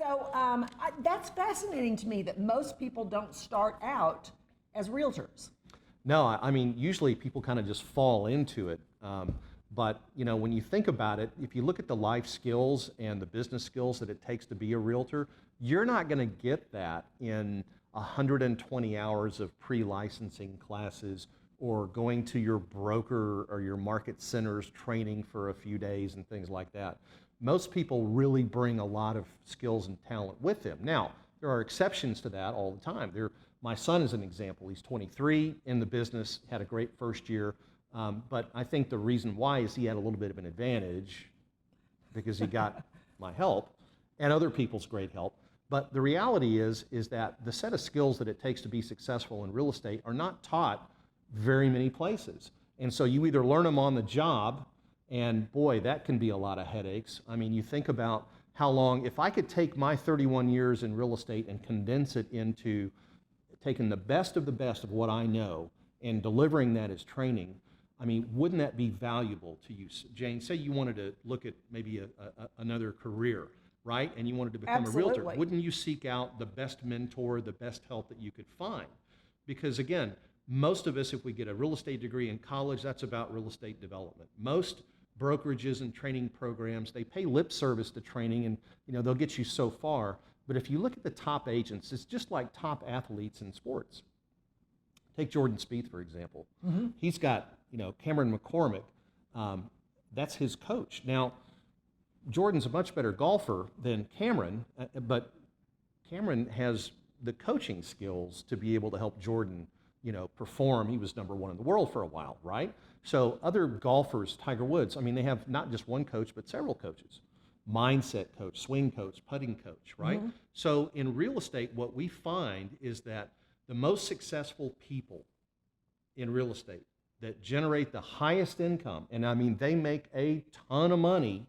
So that's fascinating to me that most people don't start out as realtors. No, I mean, usually people kind of just fall into it. But you know, when you think about it, if you look at the life skills and the business skills that it takes to be a realtor, you're not going to get that in 120 hours of pre-licensing classes or going to your broker or your market centers training for a few days and things like that. Most people really bring a lot of skills and talent with them. Now, there are exceptions to that all the time. My son is an example. He's 23, in the business, had a great first year, but I think the reason why is he had a little bit of an advantage because he got my help and other people's great help. But the reality is that the set of skills that it takes to be successful in real estate are not taught very many places. And so you either learn them on the job, and boy, that can be a lot of headaches. I mean, you think about how long, if I could take my 31 years in real estate and condense it into taking the best of what I know and delivering that as training, I mean, wouldn't that be valuable to you? Jane, say you wanted to look at maybe another career, right? And you wanted to become Absolutely. a realtor. Wouldn't you seek out the best mentor, the best help that you could find? Because again, most of us, if we get a real estate degree in college, that's about real estate development. Most brokerages and training programs, they pay lip service to training, and you know, they'll get you so far. But if you look at the top agents, it's just like top athletes in sports. Take Jordan Spieth, for example. Mm-hmm. He's got, you know, Cameron McCormick. That's his coach. Now, Jordan's a much better golfer than Cameron, but Cameron has the coaching skills to be able to help Jordan, you know, perform. He was #1 in the world for a while, right? So other golfers, Tiger Woods, I mean, they have not just one coach, but several coaches. Mindset coach, swing coach, putting coach, right? Mm-hmm. So in real estate, what we find is that the most successful people in real estate that generate the highest income, and I mean, they make a ton of money,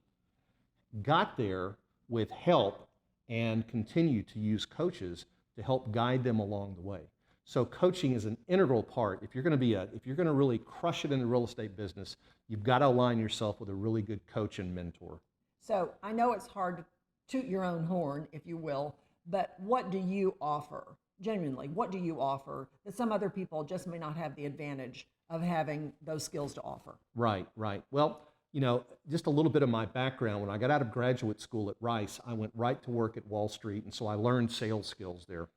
got there with help and continue to use coaches to help guide them along the way. So coaching is an integral part. If you're going to really crush it in the real estate business, you've got to align yourself with a really good coach and mentor. So I know it's hard to toot your own horn, if you will, but what do you offer? Genuinely, what do you offer that some other people just may not have the advantage of having those skills to offer? Right. Well, you know, just a little bit of my background. When I got out of graduate school at Rice, I went right to work at Wall Street, and so I learned sales skills there.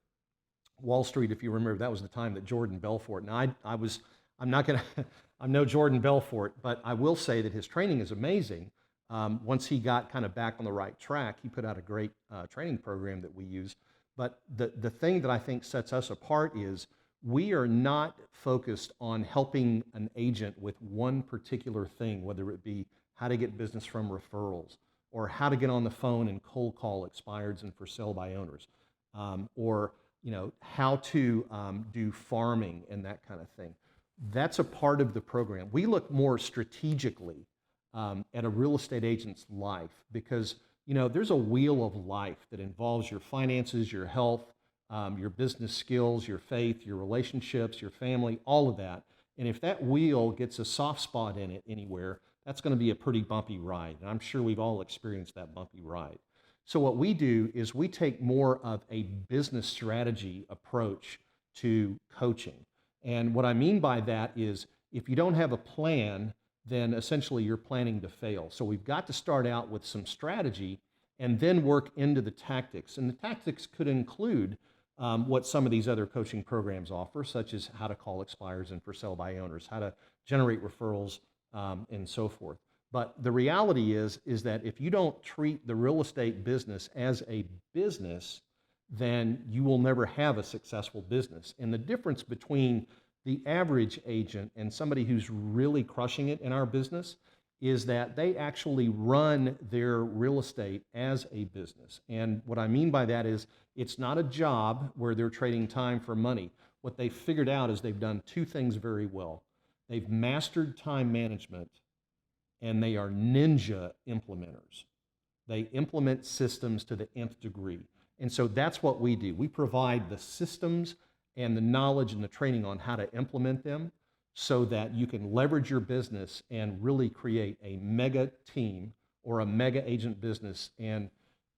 Wall Street, if you remember, that was the time that Jordan Belfort, and I'm no Jordan Belfort, but I will say that his training is amazing. Once he got kind of back on the right track, he put out a great training program that we use. But the thing that I think sets us apart is we are not focused on helping an agent with one particular thing, whether it be how to get business from referrals, or how to get on the phone and cold call expireds and for sale by owners, or you know, how to do farming and that kind of thing. That's a part of the program. We look more strategically at a real estate agent's life because, you know, there's a wheel of life that involves your finances, your health, your business skills, your faith, your relationships, your family, all of that. And if that wheel gets a soft spot in it anywhere, that's going to be a pretty bumpy ride. And I'm sure we've all experienced that bumpy ride. So what we do is we take more of a business strategy approach to coaching. And what I mean by that is if you don't have a plan, then essentially you're planning to fail. So we've got to start out with some strategy and then work into the tactics. And the tactics could include what some of these other coaching programs offer, such as how to call expireds and for sale by owners, how to generate referrals, and so forth. But the reality is that if you don't treat the real estate business as a business, then you will never have a successful business. And the difference between the average agent and somebody who's really crushing it in our business is that they actually run their real estate as a business. And what I mean by that is it's not a job where they're trading time for money. What they've figured out is they've done two things very well. They've mastered time management, and they are ninja implementers. They implement systems to the nth degree. And so that's what we do. We provide the systems and the knowledge and the training on how to implement them so that you can leverage your business and really create a mega team or a mega agent business and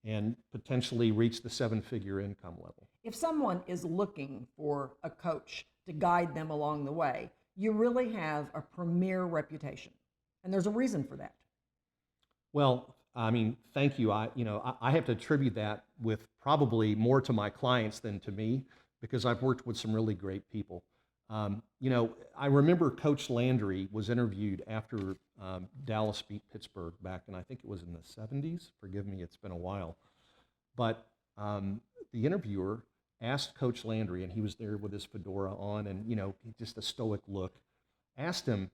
and potentially reach the seven-figure income level. If someone is looking for a coach to guide them along the way, you really have a premier reputation. And there's a reason for that. Well, I mean, thank you. I have to attribute that with probably more to my clients than to me, because I've worked with some really great people. I remember Coach Landry was interviewed after Dallas beat Pittsburgh back in, I think it was in the 70s. Forgive me, it's been a while. But the interviewer asked Coach Landry, and he was there with his fedora on and, just a stoic look, asked him,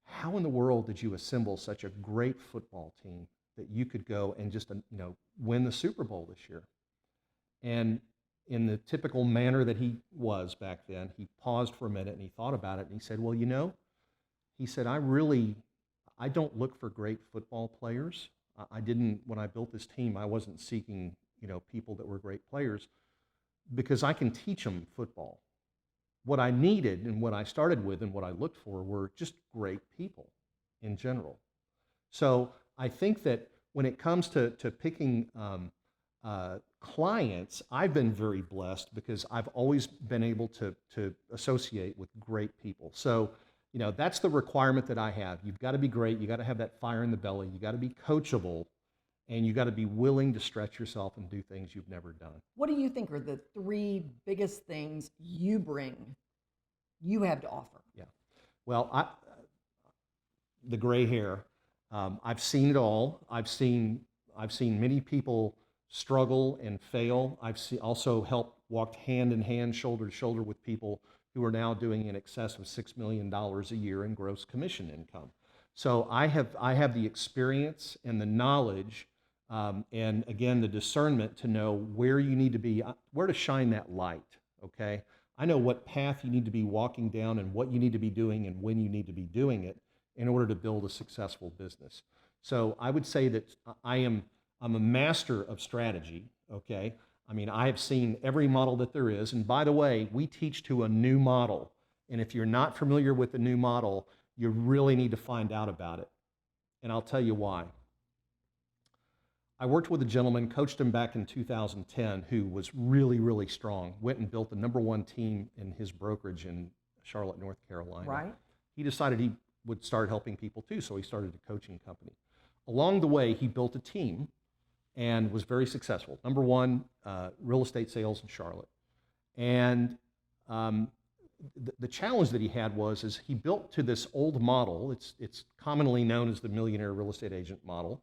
how in the world did you assemble such a great football team that you could go and just, win the Super Bowl this year? And in the typical manner that he was back then, he paused for a minute and he thought about it and he said, well, he said, I don't look for great football players. I didn't, when I built this team, I wasn't seeking, people that were great players, because I can teach them football. What I needed and what I started with and what I looked for were just great people in general. So I think that when it comes to picking clients, I've been very blessed because I've always been able to associate with great people. So, that's the requirement that I have. You've got to be great. You got to have that fire in the belly. You got to be coachable, and you got to be willing to stretch yourself and do things you've never done. What do you think are the three biggest things you have to offer? Yeah. Well, the gray hair. I've seen it all. I've seen many people struggle and fail. I've also walked hand in hand, shoulder to shoulder with people who are now doing in excess of $6 million a year in gross commission income. So I have the experience and the knowledge, and again, the discernment to know where you need to be, where to shine that light, okay? I know what path you need to be walking down and what you need to be doing and when you need to be doing it in order to build a successful business. So I would say that I'm a master of strategy, okay? I mean, I have seen every model that there is. And by the way, we teach to a new model. And if you're not familiar with the new model, you really need to find out about it. And I'll tell you why. I worked with a gentleman, coached him back in 2010, who was really, really strong, went and built the #1 team in his brokerage in Charlotte, North Carolina. Right. He decided he would start helping people too, so he started a coaching company. Along the way, he built a team and was very successful. #1 real estate sales in Charlotte. And the challenge that he had is he built to this old model. It's commonly known as the millionaire real estate agent model,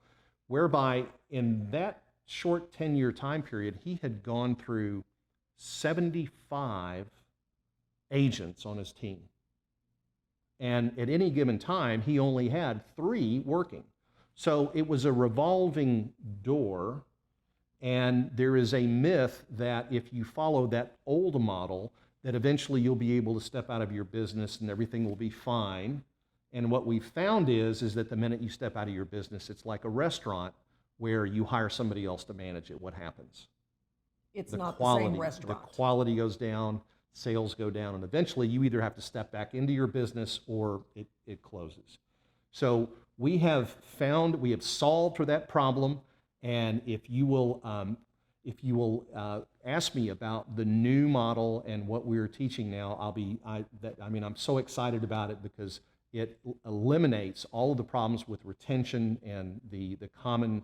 whereby in that short 10-year time period, he had gone through 75 agents on his team. And at any given time, he only had 3 working. So it was a revolving door, and there is a myth that if you follow that old model, that eventually you'll be able to step out of your business and everything will be fine. And what we found is that the minute you step out of your business, it's like a restaurant where you hire somebody else to manage it. What happens? It's not the same restaurant. The quality goes down, sales go down, and eventually you either have to step back into your business or it closes. So we have solved for that problem, and if you will ask me about the new model and what we're teaching now, I'm so excited about it because it eliminates all of the problems with retention and the common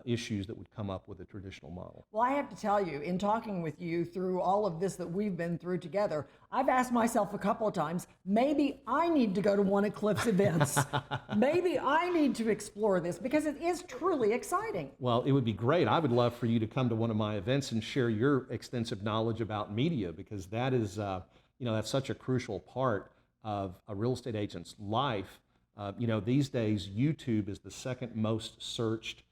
issues that would come up with a traditional model. Well, I have to tell you, in talking with you through all of this that we've been through together, I've asked myself a couple of times, maybe I need to go to one of Cliff's events. Maybe I need to explore this because it is truly exciting. Well, it would be great. I would love for you to come to one of my events and share your extensive knowledge about media, because that is, that's such a crucial part of a real estate agent's life. These days, YouTube is the second most searched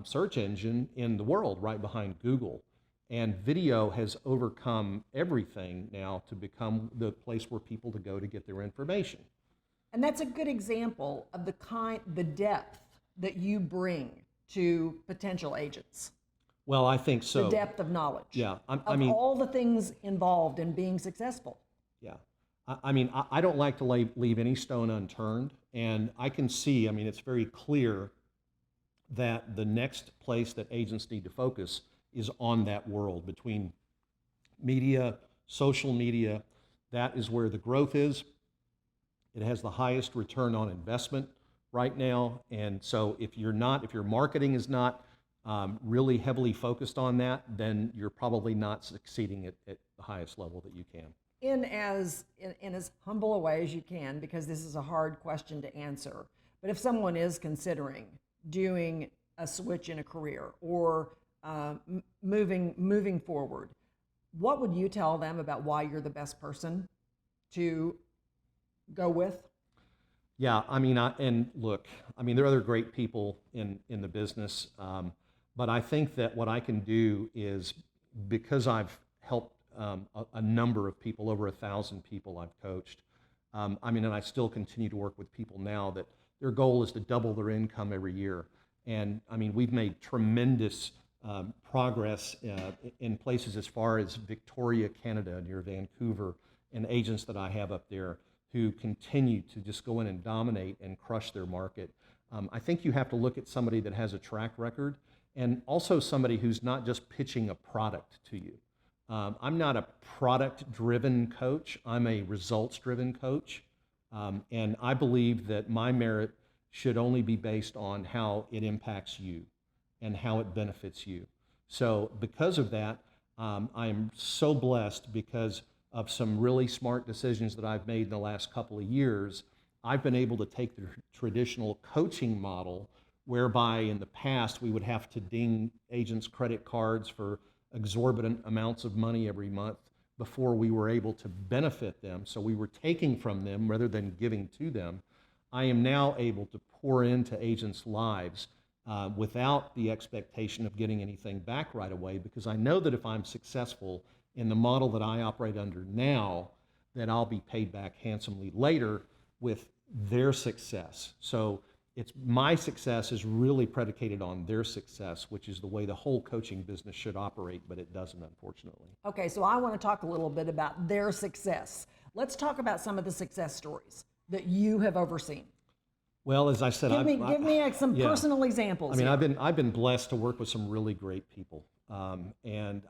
search engine in the world, right behind Google. And video has overcome everything now to become the place where people go to get their information. And that's a good example of the depth that you bring to potential agents. Well, I think so. The depth of knowledge. Yeah, all the things involved in being successful. Yeah, I don't like to leave any stone unturned, and I can see. It's very clear that the next place that agents need to focus is on that world between media, social media. That is where the growth is. It has the highest return on investment right now. And so if your marketing is not really heavily focused on that, then you're probably not succeeding at the highest level that you can. In as humble a way as you can, because this is a hard question to answer. But if someone is considering doing a switch in a career or moving forward, what would you tell them about why you're the best person to go with? Yeah, I mean, there are other great people in the business, but I think that what I can do is, because I've helped a number of people, over 1,000 people I've coached. And I still continue to work with people now that their goal is to double their income every year. And we've made tremendous progress in places as far as Victoria, Canada, near Vancouver, and agents that I have up there who continue to just go in and dominate and crush their market. I think you have to look at somebody that has a track record, and also somebody who's not just pitching a product to you. I'm not a product-driven coach. I'm a results-driven coach. And I believe that my merit should only be based on how it impacts you and how it benefits you. So because of that, I am so blessed because of some really smart decisions that I've made in the last couple of years. I've been able to take the traditional coaching model, whereby in the past we would have to ding agents' credit cards for exorbitant amounts of money every month before we were able to benefit them. So we were taking from them rather than giving to them. I am now able to pour into agents' lives without the expectation of getting anything back right away, because I know that if I'm successful in the model that I operate under now, that I'll be paid back handsomely later with their success. So my success is really predicated on their success, which is the way the whole coaching business should operate, but it doesn't, unfortunately. Okay, so I want to talk a little bit about their success. Let's talk about some of the success stories that you have overseen. Well, as I said, give me some personal examples. I've been blessed to work with some really great people, and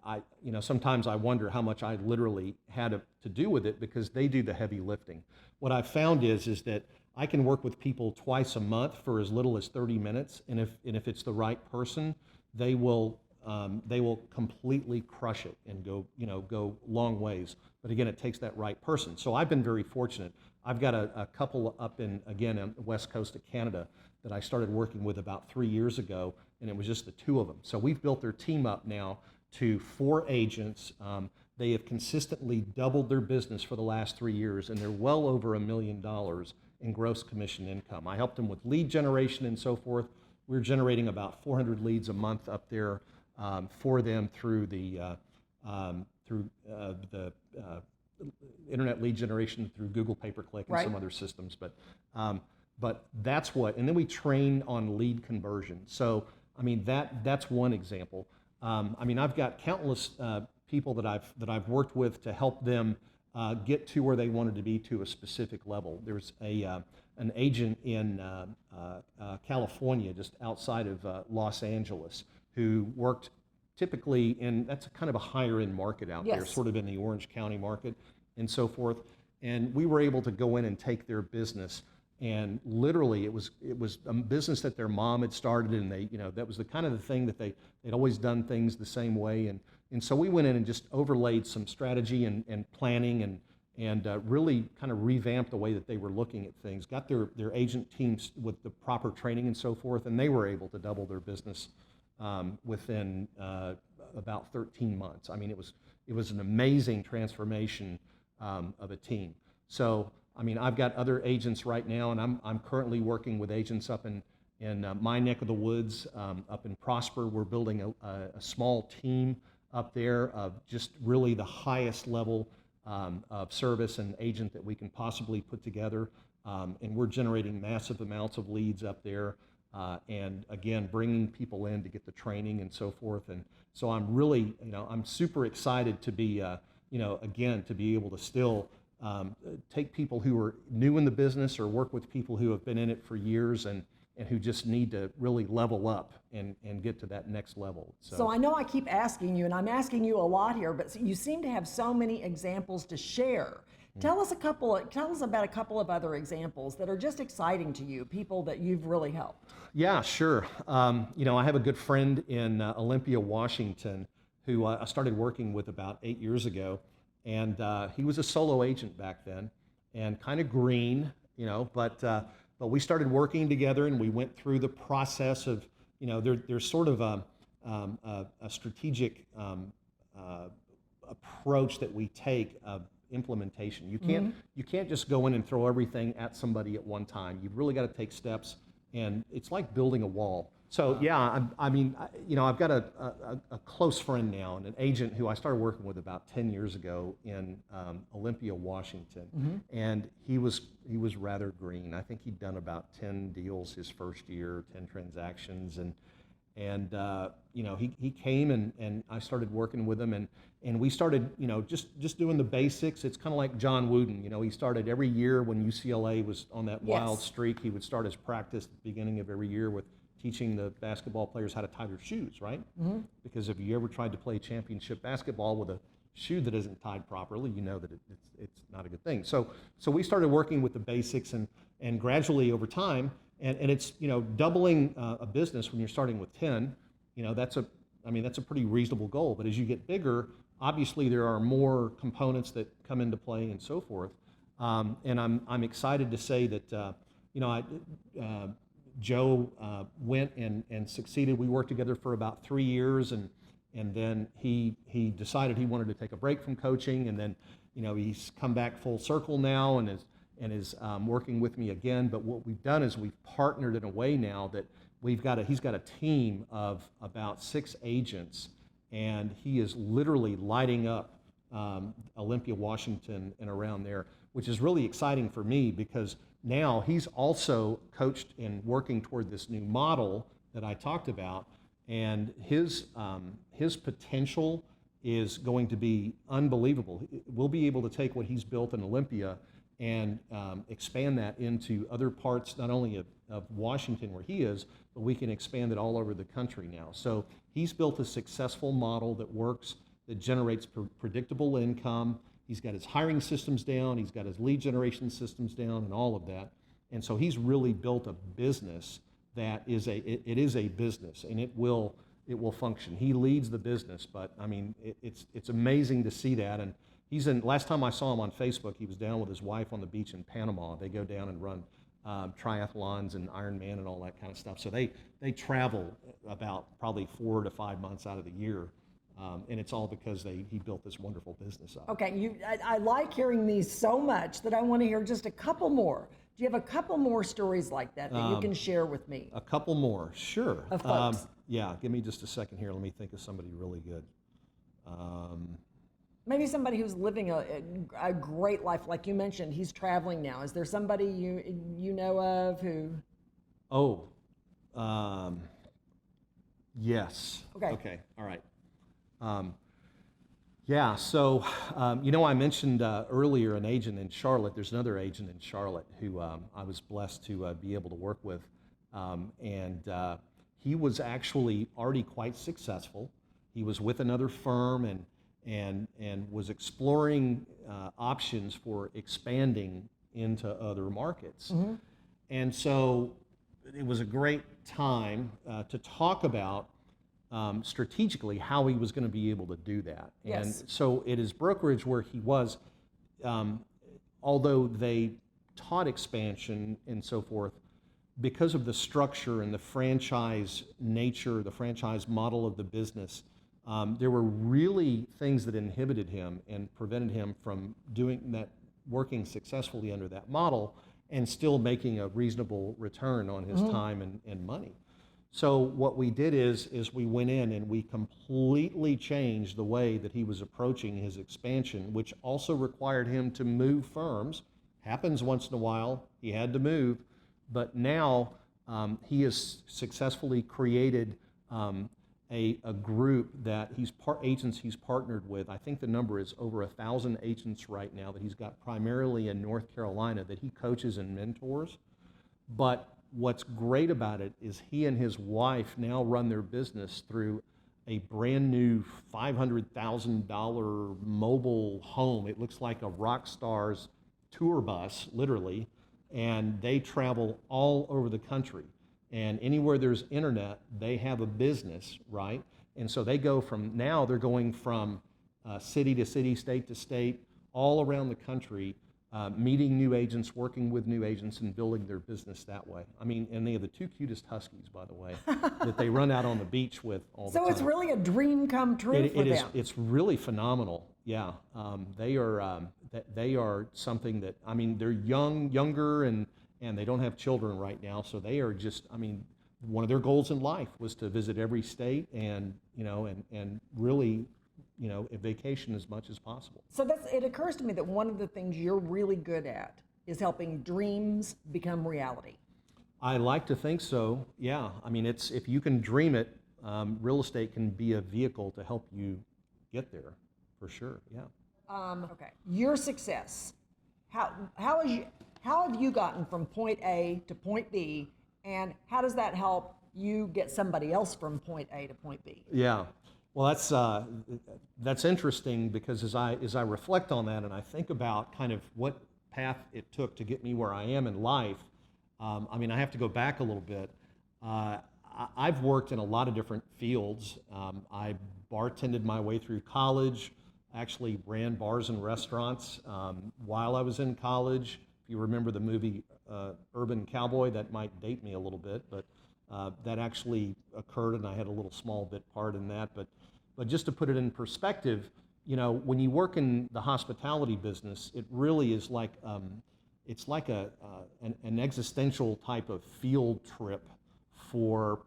sometimes I wonder how much I literally had to do with it, because they do the heavy lifting. What I've found is that I can work with people twice a month for as little as 30 minutes, and if it's the right person, they will completely crush it and go long ways. But again, it takes that right person. So I've been very fortunate. I've got a couple up on the west coast of Canada that I started working with about 3 years ago, and it was just the two of them. So we've built their team up now to 4 agents. They have consistently doubled their business for the last 3 years, and they're well over $1 million in gross commission income. I helped them with lead generation and so forth. We're generating about 400 leads a month up there for them through the internet lead generation through Google pay-per-click and some other systems. But that's what, and then we train on lead conversion. So that's one example. I've got countless people that I've worked with to help them get to where they wanted to be to a specific level. There's an agent in California, just outside of Los Angeles, who worked typically that's a kind of a higher end market out there, sort of in the Orange County market and so forth. And we were able to go in and take their business, and literally it was a business that their mom had started, and that was the kind of the thing that they'd always done things the same way. And so we went in and just overlaid some strategy and planning and really kind of revamped the way that they were looking at things, got their agent teams with the proper training and so forth, and they were able to double their business within about 13 months. It was an amazing transformation of a team. So I've got other agents right now, and I'm currently working with agents up in my neck of the woods, up in Prosper. We're building a small team up there of just really the highest level of service and agent that we can possibly put together. And we're generating massive amounts of leads up there. And again, bringing people in to get the training and so forth. And so I'm really, I'm super excited to be, again, to be able to still take people who are new in the business or work with people who have been in it for years and and who just need to really level up and get to that next level. So I know I keep asking you, and I'm asking you a lot here, but you seem to have so many examples to share. Tell us about a couple of other examples that are just exciting to you, people that you've really helped. Yeah, sure. I have a good friend in Olympia, Washington, who I started working with about 8 years ago, and he was a solo agent back then, and kind of green, but we started working together, and we went through the process of, there's sort of a strategic approach that we take of implementation. You can't just go in and throw everything at somebody at one time. You've really got to take steps, and it's like building a wall. So yeah, I've got a close friend now, and an agent who I started working with about 10 years ago in Olympia, Washington, and he was rather green. I think he'd done about 10 deals his first year, 10 transactions, and he came and I started working with him, and we started just doing the basics. It's kind of like John Wooden. He started every year when UCLA was on that wild streak. He would start his practice at the beginning of every year with teaching the basketball players how to tie their shoes, right? Because if you ever tried to play championship basketball with a shoe that isn't tied properly, you know that it's not a good thing. So we started working with the basics, and gradually over time, and it's doubling a business when you're starting with 10. That's a pretty reasonable goal. But as you get bigger, obviously there are more components that come into play and so forth. And I'm excited to say that Joe went and succeeded. We worked together for about 3 years, and then he decided he wanted to take a break from coaching, and then he's come back full circle now and is working with me again. But what we've done is we've partnered in a way now that he's got a team of about 6 agents, and he is literally lighting up Olympia, Washington, and around there, which is really exciting for me because now he's also coached in working toward this new model that I talked about, and his potential is going to be unbelievable. We'll be able to take what he's built in Olympia and expand that into other parts, not only of Washington where he is, but we can expand it all over the country now. So he's built a successful model that works, that generates predictable income. He's got his hiring systems down, he's got his lead generation systems down, and all of that. And so he's really built a business that is a business, and it will function. He leads the business, but I mean, it's amazing to see that. And last time I saw him on Facebook, he was down with his wife on the beach in Panama. They go down and run triathlons and Ironman and all that kind of stuff. So they travel about probably 4 to 5 months out of the year. And it's all because he built this wonderful business up. Okay, I like hearing these so much that I want to hear just a couple more. Do you have a couple more stories like that you can share with me? A couple more, sure. Of folks. Yeah, give me just a second here. Let me think of somebody really good. Maybe somebody who's living a great life, like you mentioned. He's traveling now. Is there somebody you know of who? Oh, yes. Okay. All right. So I mentioned earlier an agent in Charlotte. There's another agent in Charlotte who I was blessed to be able to work with, and he was actually already quite successful. He was with another firm and was exploring options for expanding into other markets. And so it was a great time to talk about strategically how he was going to be able to do that. And so at his brokerage where he was, although they taught expansion and so forth, because of the structure and the franchise nature, the franchise model of the business, there were really things that inhibited him and prevented him from working successfully under that model and still making a reasonable return on his time and money. So what we did is we went in and we completely changed the way that he was approaching his expansion, which also required him to move firms. Happens once in a while, he had to move, but now he has successfully created a group that agents he's partnered with. I think the number is over 1,000 agents right now that he's got primarily in North Carolina that he coaches and mentors. But what's great about it is he and his wife now run their business through a brand new $500,000 mobile home. It looks like a rock star's tour bus, literally, and they travel all over the country. And anywhere there's internet, they have a business, right? And so they go from, now they're going from city to city, state to state, all around the country, meeting new agents, working with new agents, and building their business that way. I mean, and they have the two cutest huskies, by the way, that they run out on the beach with all the time. So it's really a dream come true for them. It's really phenomenal. Yeah, they are something that, I mean, they're younger, and they don't have children right now, so they are just, I mean, one of their goals in life was to visit every state and really, a vacation as much as possible. So it occurs to me that one of the things you're really good at is helping dreams become reality. I like to think so, yeah. I mean, if you can dream it, real estate can be a vehicle to help you get there, for sure, yeah. Okay, your success, how have you gotten from point A to point B, and how does that help you get somebody else from point A to point B? Yeah. Well, that's interesting, because as I reflect on that and I think about kind of what path it took to get me where I am in life, I mean, I have to go back a little bit. I've worked in a lot of different fields. I bartended my way through college, actually ran bars and restaurants while I was in college. If you remember the movie Urban Cowboy, that might date me a little bit, but that actually occurred, and I had a little small bit part in that. But just to put it in perspective, when you work in the hospitality business, it really is like it's like an existential type of field trip for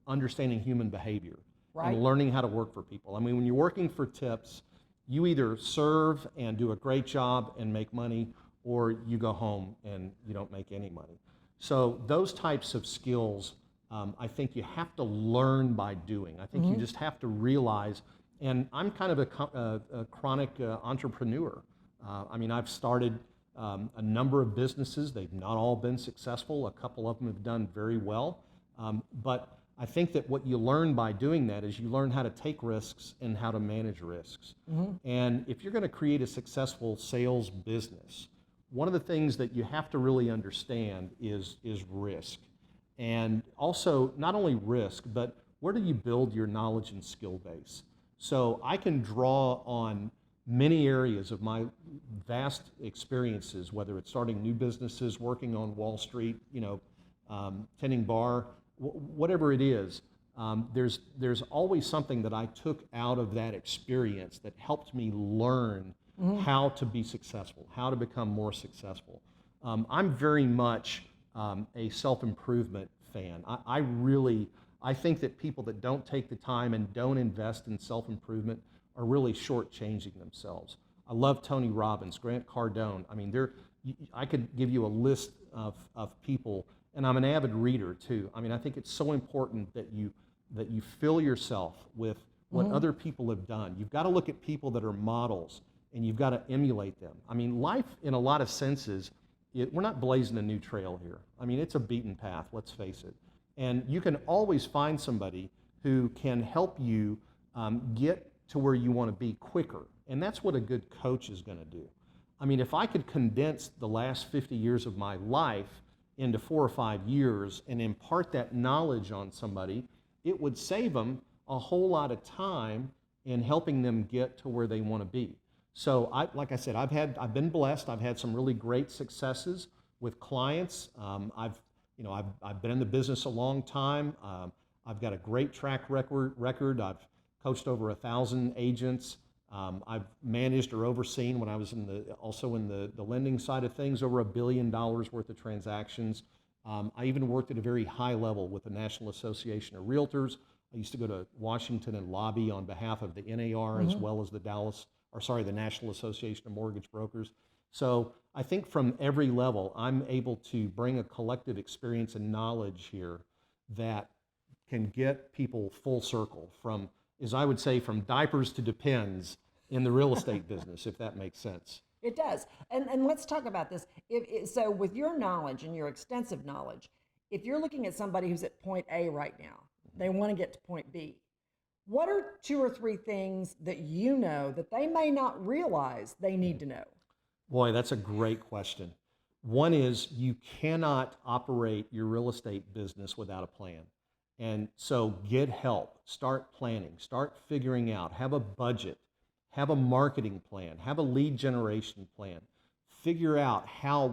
understanding human behavior, right, and learning how to work for people. I mean, when you're working for tips, you either serve and do a great job and make money, or you go home and you don't make any money. So those types of skills, I think you have to learn by doing. I think you just have to realize, and I'm kind of a chronic entrepreneur. I mean, I've started a number of businesses. They've not all been successful. A couple of them have done very well. But I think that what you learn by doing that is you learn how to take risks and how to manage risks. And if you're going to create a successful sales business, one of the things that you have to really understand is risk. And also, not only risk, but where do you build your knowledge and skill base? So I can draw on many areas of my vast experiences, whether it's starting new businesses, working on Wall Street, tending bar, whatever it is. There's always something that I took out of that experience that helped me learn how to be successful, how to become more successful. I'm very much a self-improvement fan. I think that people that don't take the time and don't invest in self-improvement are really shortchanging themselves. I love Tony Robbins, Grant Cardone. I mean, I could give you a list of people, and I'm an avid reader too. I mean, I think it's so important that you fill yourself with what other people have done. You've got to look at people that are models, and you've got to emulate them. I mean, life in a lot of senses, we're not blazing a new trail here. I mean, it's a beaten path, let's face it. And you can always find somebody who can help you get to where you want to be quicker. And that's what a good coach is going to do. I mean, if I could condense the last 50 years of my life into 4 or 5 years and impart that knowledge on somebody, it would save them a whole lot of time in helping them get to where they want to be. So, like I said, I've been blessed. I've had some really great successes with clients. I've been in the business a long time. I've got a great track record. I've coached over 1,000 agents. I've managed or overseen, when I was also in the lending side of things, over $1 billion worth of transactions. I even worked at a very high level with the National Association of Realtors. I used to go to Washington and lobby on behalf of the NAR as well as the National Association of Mortgage Brokers. So I think from every level, I'm able to bring a collective experience and knowledge here that can get people full circle from, as I would say, from diapers to depends in the real estate business, if that makes sense. It does. And let's talk about this. So with your knowledge and your extensive knowledge, if you're looking at somebody who's at point A right now, they want to get to point B. What are 2 or 3 things that you know that they may not realize they need to know? Boy, that's a great question. One is you cannot operate your real estate business without a plan. And so get help, start planning, start figuring out, have a budget, have a marketing plan, have a lead generation plan. Figure out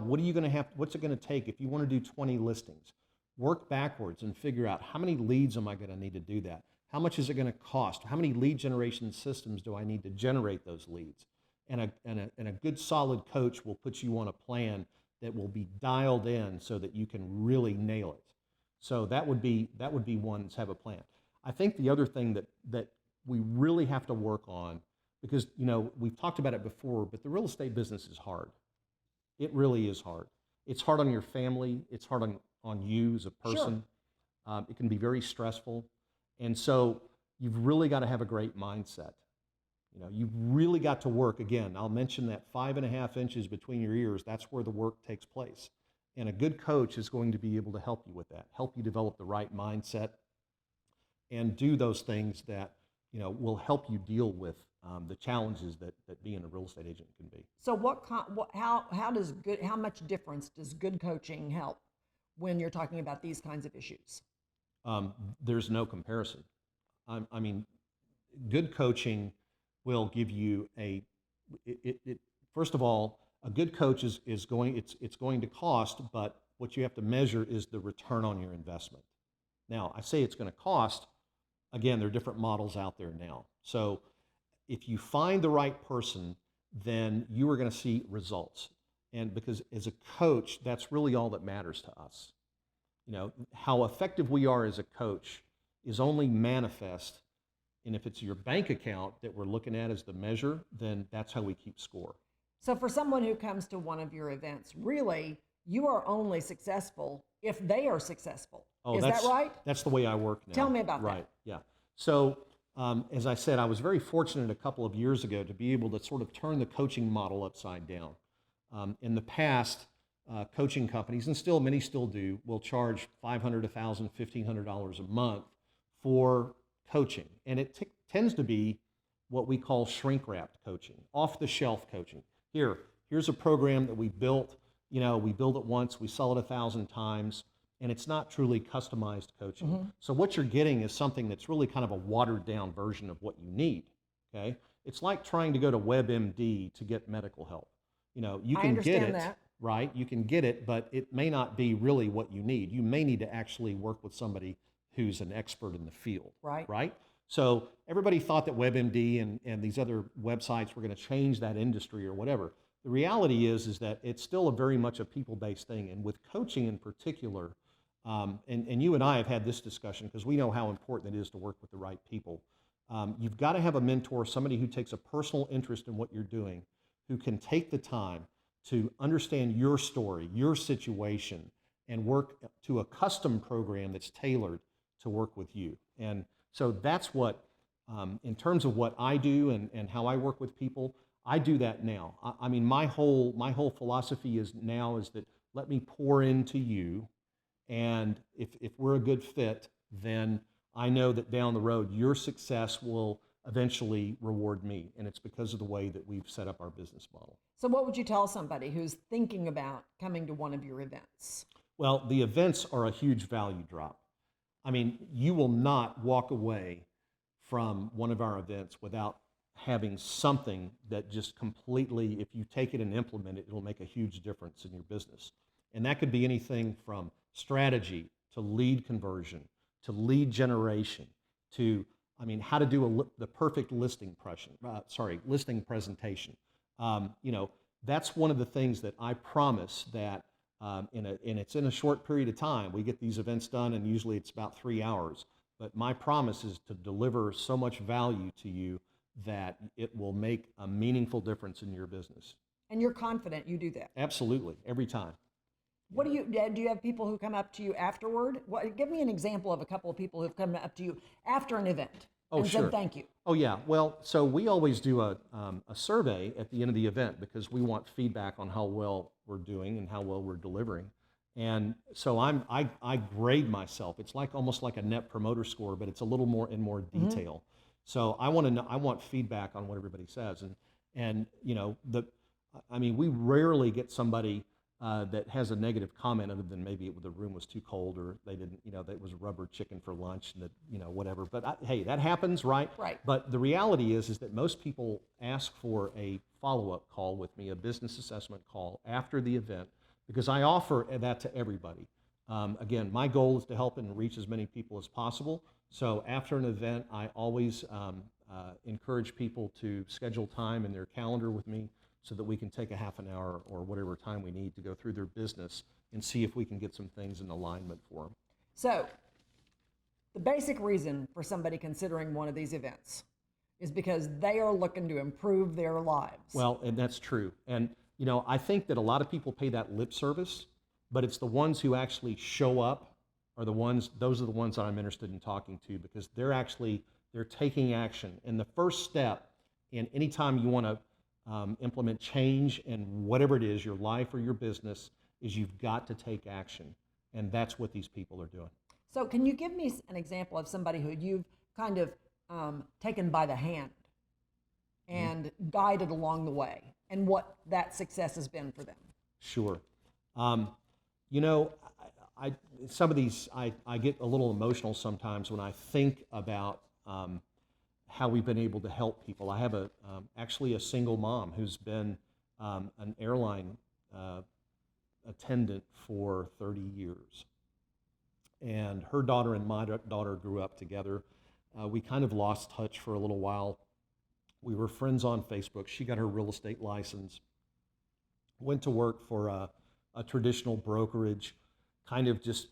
what are you going to have, what's it going to take if you want to do 20 listings. Work backwards and figure out how many leads am I going to need to do that? How much is it going to cost? How many lead generation systems do I need to generate those leads? And a good solid coach will put you on a plan that will be dialed in so that you can really nail it. So that would be one, is have a plan. I think the other thing that we really have to work on, because we've talked about it before, but the real estate business is hard. It really is hard. It's hard on your family. It's hard on you as a person. Sure. It can be very stressful. And so you've really got to have a great mindset. You've really got to work. Again, I'll mention that 5.5 inches between your ears. That's where the work takes place. And a good coach is going to be able to help you with that, help you develop the right mindset and do those things that will help you deal with the challenges that being a real estate agent can be. So how much difference does good coaching help when you're talking about these kinds of issues? There's no comparison. I mean, good coaching will give you first of all, a good coach is going to cost, but what you have to measure is the return on your investment. Now, I say it's going to cost. Again, there are different models out there now. So if you find the right person, then you are going to see results. And because as a coach, that's really all that matters to us. How effective we are as a coach is only manifest, and if it's your bank account that we're looking at as the measure, then that's how we keep score. So for someone who comes to one of your events, really, you are only successful if they are successful. Is that right? That's the way I work now. Tell me about that. Right, yeah. So as I said, I was very fortunate a couple of years ago to be able to sort of turn the coaching model upside down. In the past, coaching companies, and many still do, will charge $500, $1,000, $1,500 a month for coaching. And it tends to be what we call shrink-wrapped coaching, off-the-shelf coaching. Here's a program that we built. We build it once, we sell it 1,000 times, and it's not truly customized coaching. Mm-hmm. So what you're getting is something that's really kind of a watered-down version of what you need. Okay, it's like trying to go to WebMD to get medical help. You can get it, that. Right? You can get it, but it may not be really what you need. You may need to actually work with somebody who's an expert in the field. Right. Right? So everybody thought that WebMD and these other websites were going to change that industry or whatever. The reality is that it's still very much a people-based thing. And with coaching in particular, and you and I have had this discussion because we know how important it is to work with the right people. You've got to have a mentor, somebody who takes a personal interest in what you're doing, who can take the time to understand your story, your situation, and work to a custom program that's tailored to work with you. And so that's what, in terms of what I do and how I work with people, I do that now. I mean, my whole philosophy is that let me pour into you, and if we're a good fit, then I know that down the road your success will eventually reward me, and it's because of the way that we've set up our business model. So what would you tell somebody who's thinking about coming to one of your events? Well, the events are a huge value drop. I mean, you will not walk away from one of our events without having something that just completely, if you take it and implement it, it'll make a huge difference in your business. And that could be anything from strategy to lead conversion to lead generation to, how to do the perfect listing presentation. That's one of the things that I promise that and it's in a short period of time. We get these events done, and usually it's about 3 hours. But my promise is to deliver so much value to you that it will make a meaningful difference in your business. And you're confident you do that? Absolutely, every time. What do you have people who come up to you afterward? Give me an example of a couple of people who've come up to you after an event and sure. said thank you. Oh yeah, well, so we always do a survey at the end of the event because we want feedback on how well we're doing and how well we're delivering. And so I grade myself. It's like almost like a net promoter score, but it's a little more in more detail. So I want to know, I want feedback on what everybody says. And you know, I mean, we rarely get somebody that has a negative comment other than maybe the room was too cold or they didn't, you know, that was rubber chicken for lunch and that, you know, whatever. But hey, that happens, right? Right. But the reality is that most people ask for a follow-up call with me, a business assessment call after the event, because I offer that to everybody. Again, my goal is to help and reach as many people as possible. So after an event, I always encourage people to schedule time in their calendar with me so that we can take a half an hour or whatever time we need to go through their business and see if we can get some things in alignment for them. So the basic reason for somebody considering one of these events is because they are looking to improve their lives. Well, and that's true. And you know, I think that a lot of people pay that lip service, but it's the ones who actually show up are the ones, those are the ones that I'm interested in talking to, because they're taking action. And the first step in any time you want to implement change in whatever it is, your life or your business, is you've got to take action. And that's what these people are doing. So can you give me an example of somebody who you've kind of taken by the hand and guided along the way, and what that success has been for them? Sure. You know, some of these, I get a little emotional sometimes when I think about how we've been able to help people. I have actually a single mom who's been an airline attendant for 30 years. And her daughter and my daughter grew up together. We kind of lost touch for a little while. We were friends on Facebook. She got her real estate license, went to work for a traditional brokerage, kind of just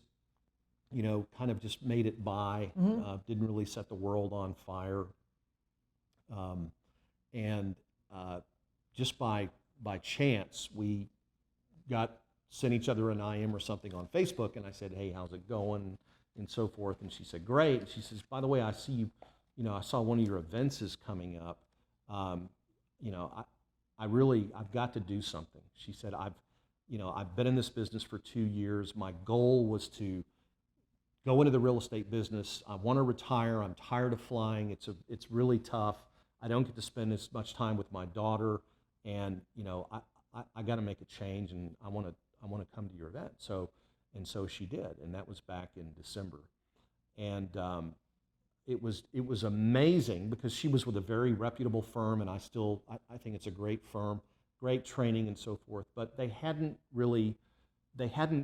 made it by, didn't really set the world on fire. And just by chance, we sent each other an IM or something on Facebook, and I said, hey, how's it going, and so forth. And she said, great. And she says, by the way, I see I saw one of your events is coming up. I've got to do something. She said, I've been in this business for 2 years. My goal was to go into the real estate business. I want to retire. I'm tired of flying. It's really tough. I don't get to spend as much time with my daughter, and I got to make a change, and I want to come to your event. So she did, and that was back in December, and it was amazing because she was with a very reputable firm, and I think it's a great firm, great training and so forth. But they hadn't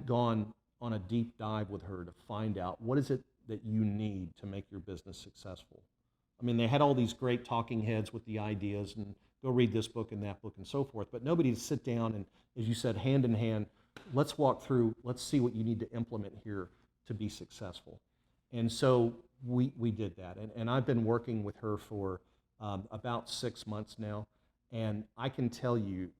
gone on a deep dive with her to find out what is it that you need to make your business successful. I mean, they had all these great talking heads with the ideas and go read this book and that book and so forth, but nobody to sit down and, as you said, hand in hand, let's walk through, let's see what you need to implement here to be successful. And so we did that. And I've been working with her for about 6 months now. And I can tell you,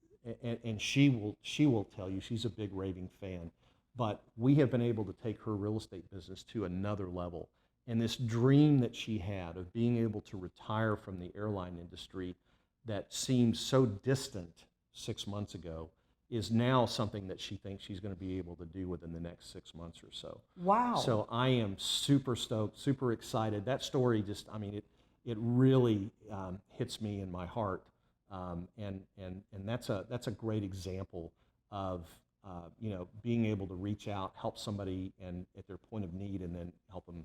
and she will tell you, she's a big raving fan, but we have been able to take her real estate business to another level. And this dream that she had of being able to retire from the airline industry that seemed so distant 6 months ago is now something that she thinks she's going to be able to do within the next 6 months or so. Wow. So I am super stoked, super excited. That story it really hits me in my heart. And that's a great example of being able to reach out, help somebody and at their point of need, and then help them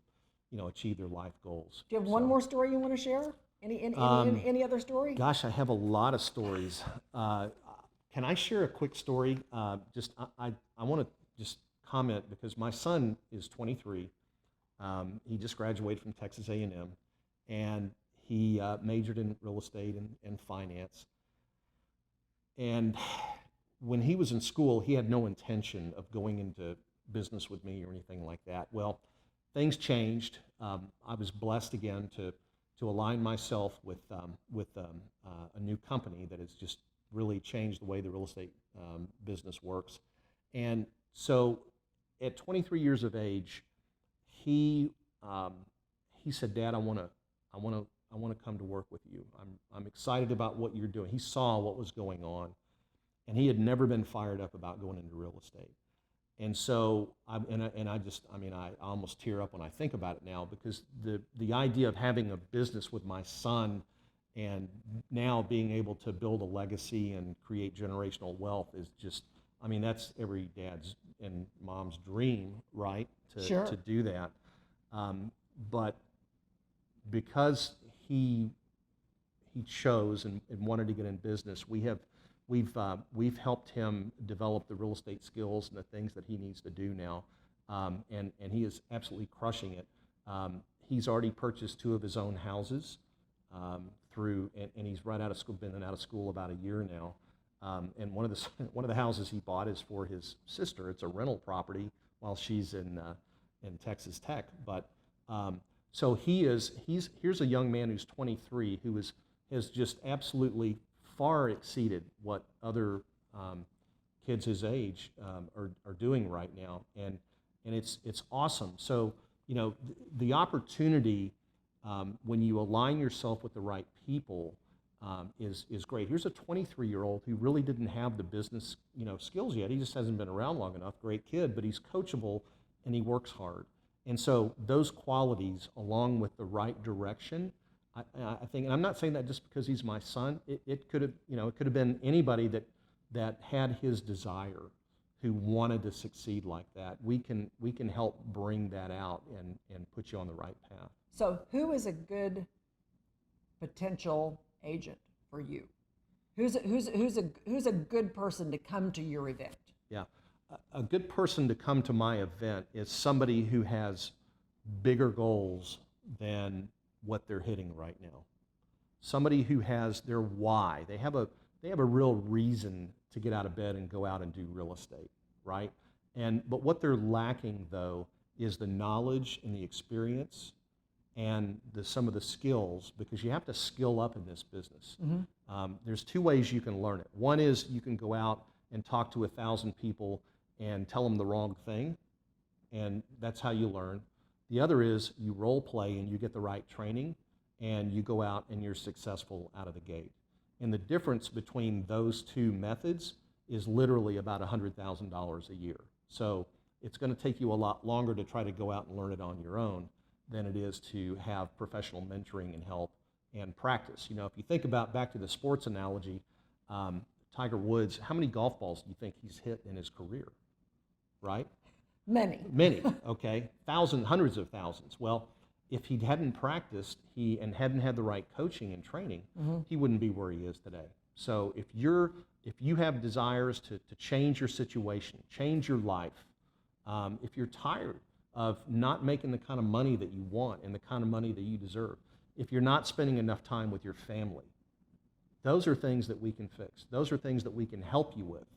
achieve their life goals. Do you have one more story you want to share? Any other story? Gosh, I have a lot of stories. Can I share a quick story? I want to just comment because my son is 23. He just graduated from Texas A&M, and he majored in real estate and finance. And when he was in school, he had no intention of going into business with me or anything like that. Well, things changed. I was blessed again to align myself with a new company that has just really changed the way the real estate business works. And so at 23 years of age, he said, Dad, I want to come to work with you. I'm excited about what you're doing. He saw what was going on, and he had never been fired up about going into real estate. And so, I almost tear up when I think about it now, because the idea of having a business with my son and now being able to build a legacy and create generational wealth is just, that's every dad's and mom's dream, right? Sure. To do that. But because he chose and wanted to get in business, we've helped him develop the real estate skills and the things that he needs to do now, and he is absolutely crushing it. He's already purchased 2 of his own houses and he's right out of school, been out of school about a year now. And one of the houses he bought is for his sister. It's a rental property while she's in Texas Tech. But so here's a young man who's 23 who has just absolutely far exceeded what other kids his age are doing right now, and it's awesome. So the opportunity when you align yourself with the right people is great. Here's a 23-year-old who really didn't have the business skills yet. He just hasn't been around long enough. Great kid, but he's coachable and he works hard. And so those qualities, along with the right direction, I think, and I'm not saying that just because he's my son. It could have been anybody that had his desire, who wanted to succeed like that. We can help bring that out and put you on the right path. So who is a good potential agent for you? Who's a good person to come to your event? Yeah, a good person to come to my event is somebody who has bigger goals than what they're hitting right now. Somebody who has their why. They have a real reason to get out of bed and go out and do real estate, right? But what they're lacking, though, is the knowledge and the experience and some of the skills, because you have to skill up in this business. Mm-hmm. There's 2 ways you can learn it. One is you can go out and talk to 1,000 people and tell them the wrong thing, and that's how you learn. The other is you role play and you get the right training and you go out and you're successful out of the gate. And the difference between those 2 methods is literally about $100,000 a year. So it's going to take you a lot longer to try to go out and learn it on your own than it is to have professional mentoring and help and practice. If you think about, back to the sports analogy, Tiger Woods, how many golf balls do you think he's hit in his career, right? Many, okay, hundreds of thousands. Well, if he hadn't practiced and hadn't had the right coaching and training, mm-hmm. he wouldn't be where he is today. So if you have desires to change your situation, change your life, if you're tired of not making the kind of money that you want and the kind of money that you deserve, if you're not spending enough time with your family, those are things that we can fix. Those are things that we can help you with,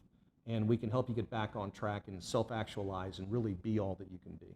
and we can help you get back on track and self-actualize and really be all that you can be.